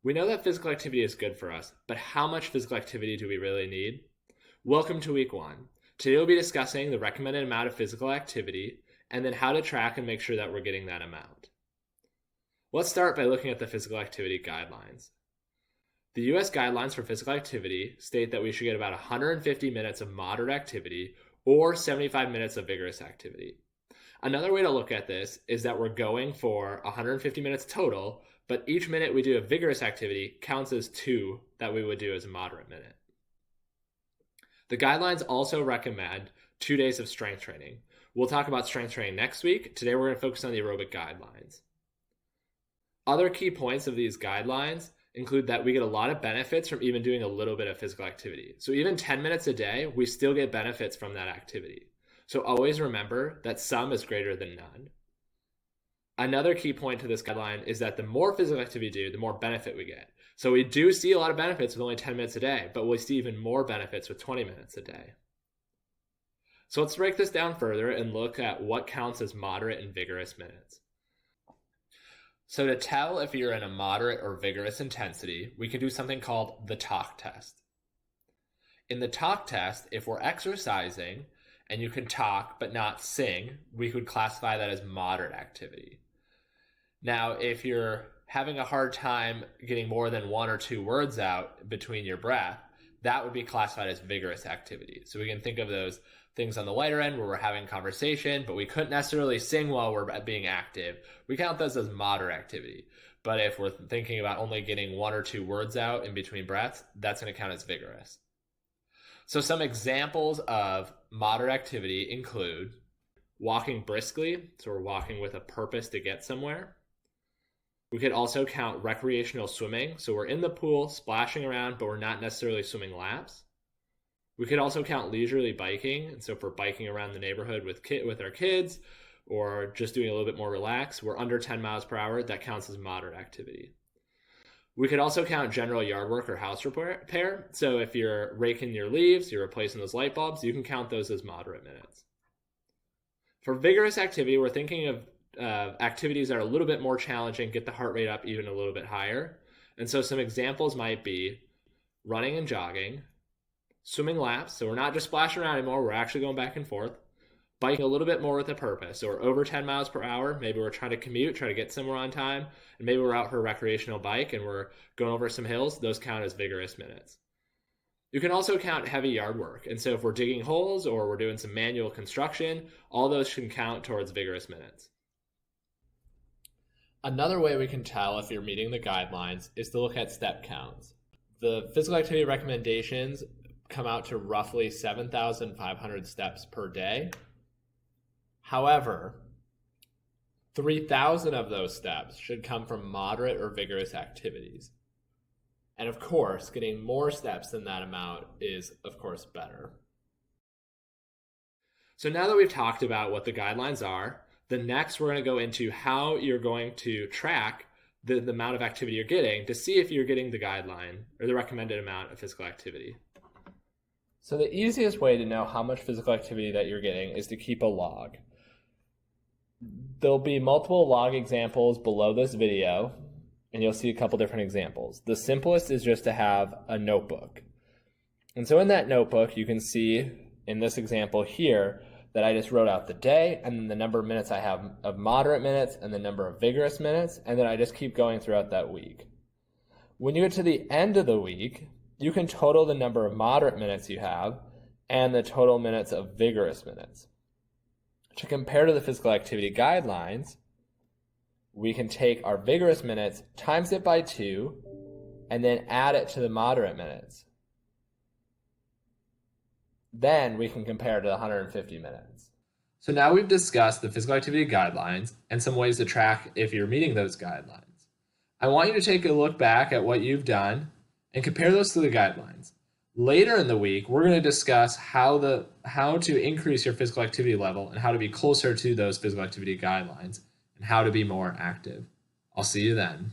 We know that physical activity is good for us, but how much physical activity do we really need? Welcome to week 1. Today we'll be discussing the recommended amount of physical activity and then how to track and make sure that we're getting that amount. Let's start by looking at the physical activity guidelines. The US guidelines for physical activity state that we should get about 150 minutes of moderate activity or 75 minutes of vigorous activity. Another way to look at this is that we're going for 150 minutes total, but each minute we do a vigorous activity counts as 2 that we would do as a moderate minute. The guidelines also recommend 2 days of strength training. We'll talk about strength training next week. Today we're going to focus on the aerobic guidelines. Other key points of these guidelines include that we get a lot of benefits from even doing a little bit of physical activity. So even 10 minutes a day, we still get benefits from that activity. So always remember that some is greater than none. Another key point to this guideline is that the more physical activity we do, the more benefit we get. So we do see a lot of benefits with only 10 minutes a day, but we see even more benefits with 20 minutes a day. So let's break this down further and look at what counts as moderate and vigorous minutes. So to tell if you're in a moderate or vigorous intensity, we can do something called the talk test. In the talk test, if we're exercising and you can talk but not sing, we could classify that as moderate activity. Now, if you're having a hard time getting more than 1 or 2 words out between your breath, that would be classified as vigorous activity. So we can think of those things on the lighter end where we're having conversation, but we couldn't necessarily sing while we're being active. We count those as moderate activity. But if we're thinking about only getting 1 or 2 words out in between breaths, that's going to count as vigorous. So some examples of moderate activity include walking briskly, so we're walking with a purpose to get somewhere. We could also count recreational swimming, so we're in the pool splashing around, but we're not necessarily swimming laps. We could also count leisurely biking, and so if we're biking around the neighborhood with our kids, or just doing a little bit more relaxed, we're under 10 miles per hour, that counts as moderate activity. We could also count general yard work or house repair. So if you're raking your leaves, you're replacing those light bulbs, you can count those as moderate minutes. For vigorous activity, we're thinking of activities that are a little bit more challenging, get the heart rate up even a little bit higher. And so some examples might be running and jogging, swimming laps, so we're not just splashing around anymore, we're actually going back and forth, biking a little bit more with a purpose. So we're over 10 miles per hour. Maybe we're trying to commute, try to get somewhere on time, and maybe we're out for a recreational bike and we're going over some hills. Those count as vigorous minutes. You can also count heavy yard work. And so if we're digging holes or we're doing some manual construction, all those can count towards vigorous minutes. Another way we can tell if you're meeting the guidelines is to look at step counts. The physical activity recommendations come out to roughly 7,500 steps per day. However, 3,000 of those steps should come from moderate or vigorous activities. And of course, getting more steps than that amount is, of course, better. So now that we've talked about what the guidelines are, the next we're going to go into how you're going to track the amount of activity you're getting to see if you're getting the guideline or the recommended amount of physical activity. So the easiest way to know how much physical activity that you're getting is to keep a log. There'll be multiple log examples below this video, and you'll see a couple different examples. The simplest is just to have a notebook. And so in that notebook, you can see in this example here that I just wrote out the day and then the number of minutes I have of moderate minutes and the number of vigorous minutes, and then I just keep going throughout that week. When you get to the end of the week, you can total the number of moderate minutes you have and the total minutes of vigorous minutes. To compare to the physical activity guidelines, we can take our vigorous minutes, times it by 2, and then add it to the moderate minutes. Then we can compare to the 150 minutes. So now we've discussed the physical activity guidelines and some ways to track if you're meeting those guidelines. I want you to take a look back at what you've done and compare those to the guidelines. Later in the week, we're going to discuss how to increase your physical activity level and how to be closer to those physical activity guidelines and how to be more active. I'll see you then.